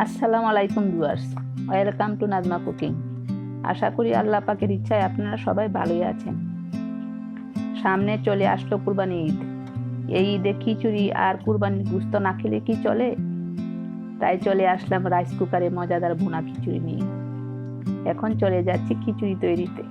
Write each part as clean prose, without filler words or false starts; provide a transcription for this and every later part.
আসসালামু আলাইকুম viewers, welcome to Nazma cooking. আশা করি আল্লাহ পাকের ইচ্ছায় আপনারা সবাই ভালোই আছেন। সামনে চলে আসলো কুরবানি ঈদ। এই ঈদে খিচুড়ি আর কুরবানির গোশত না খেলে কি চলে? তাই চলে আসলাম রাইস কুকারে মজাদার ভুনা খিচুড়ি নিয়ে। এখন চলে যাচ্ছি খিচুড়ি তৈরিতে।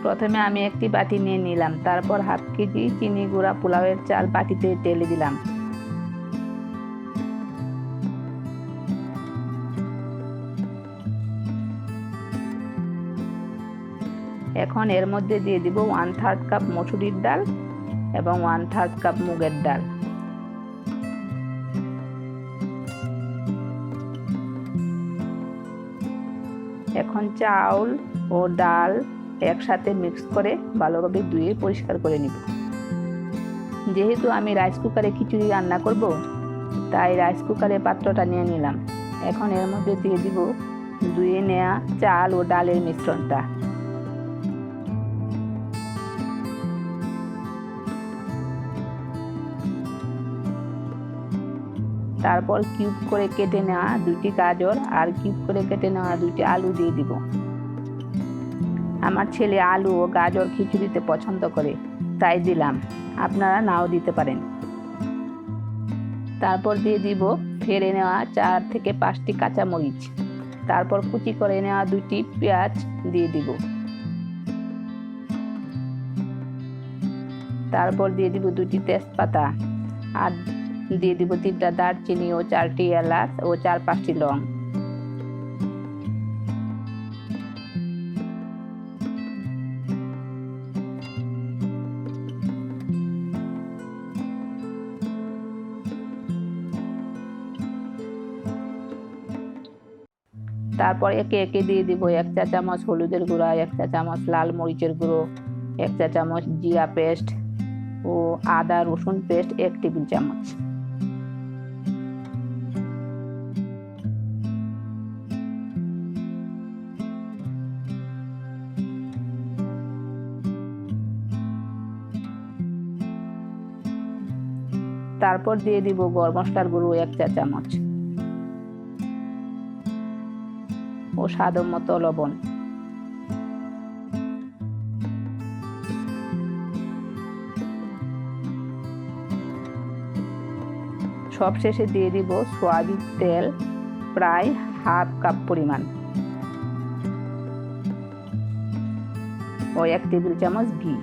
প্রথমে আমি একটি বাটি নিয়ে নিলাম, তারপর হাফ কেজি চিনি গুঁড়া পোলাওয়ের চাল বাটিতে ঢেলে দিলাম। এখন এর মধ্যে দিয়ে দিব 1/3 কাপ মসুরির ডাল এবং 1/3 কাপ মুগের ডাল। এখন চাউল ও ডাল একসাথে মিক্স করে ভালোভাবে ধুয়ে পরিষ্কার করে নিব। যেহেতু আমি রাইস কুকারে খিচুড়ি রান্না করব, তাই রাইস কুকারে পাত্রটা নিয়ে নিলাম। এখন এর মধ্যে দিয়ে দিব ধুয়ে নেওয়া চাল ও ডালের মিশ্রণটা। তারপর কিউব করে কেটে নেওয়া 2টি গাজর আর কিউব করে কেটে নেওয়া 2টি আলু দিয়ে দিব। আমার ছেলে আলু ও গাজর খিচুড়িতে পছন্দ করে, তাই দিলাম, আপনারা নাও দিতে পারেন। তারপর দিয়ে দিব ফেড়ে নেওয়া 4 থেকে 5টি কাঁচামরিচ। তারপর কুচি করে নেওয়া 2টি পেঁয়াজ দিয়ে দিব। তারপর দিয়ে দিব 2টি তেজপাতা আর দিয়ে দিব 3টা দারচিনি ও 4টি এলাচ ও 4-5টি লং। তারপর একে একে দিয়ে দিব 1 চা চামচ হলুদের গুঁড়া, 1 চা চামচ লাল মরিচের গুঁড়ো, 1 চা চামচ জিরা পেস্ট ও আদা রসুন পেস্ট 1 টেবিল চামচ। তারপর দিয়ে দিব গরম মশলার গুঁড়ো 1 চা চামচ ও স্বাদ মতো লবণ। সবশেষে দিয়ে দিব সয়াবিন তেল প্রায় হাফ কাপ পরিমাণ ও 1 টেবিল চামচ ঘি।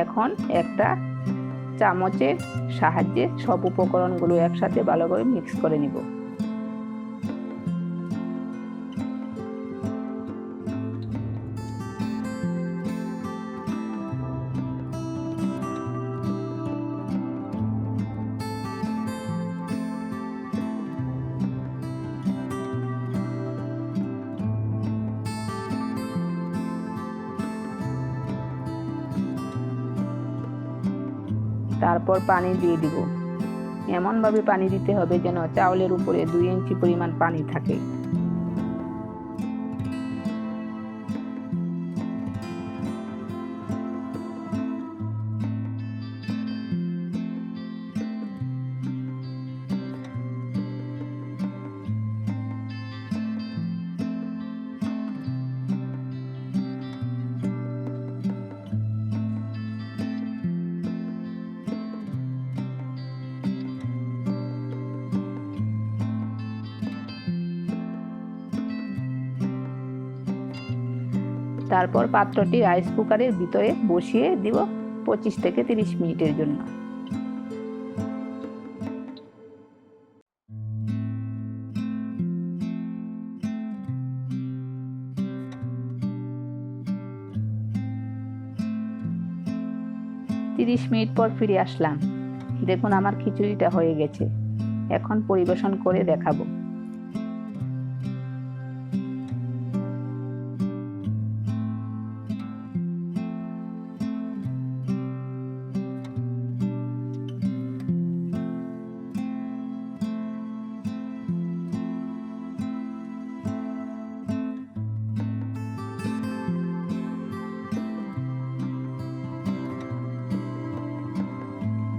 এখন একটা চামচের সাহায্যে সব উপকরণগুলো একসাথে ভালোভাবে মিক্স করে নিব। তারপর পানি দিয়ে দিব। এমনভাবে পানি দিতে হবে যেন চাউলের উপরে 2 ইঞ্চি পরিমাণ পানি থাকে। তারপর পাত্রটি রাইস কুকারের ভিতরে বসিয়ে দিব 25 থেকে 30 মিনিটের জন্য। তিরিশ মিনিট পর ফিরে আসলাম। দেখুন আমার খিচুড়িটা হয়ে গেছে। এখন পরিবেশন করে দেখাবো।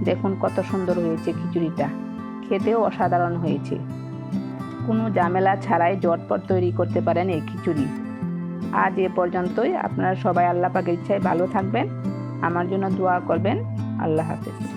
দেখুন কত সুন্দর হয়েছে খিচুড়িটা, খেতেও অসাধারণ হয়েছে। কোনো ঝামেলা ছাড়াই ঝটপট তৈরি করতে পারেন এই খিচুড়ি। আজ এ পর্যন্তই। আপনারা সবাই আল্লাহ পাকের ইচ্ছায় ভালো থাকবেন, আমার জন্য দোয়া করবেন। আল্লাহ হাফেজ।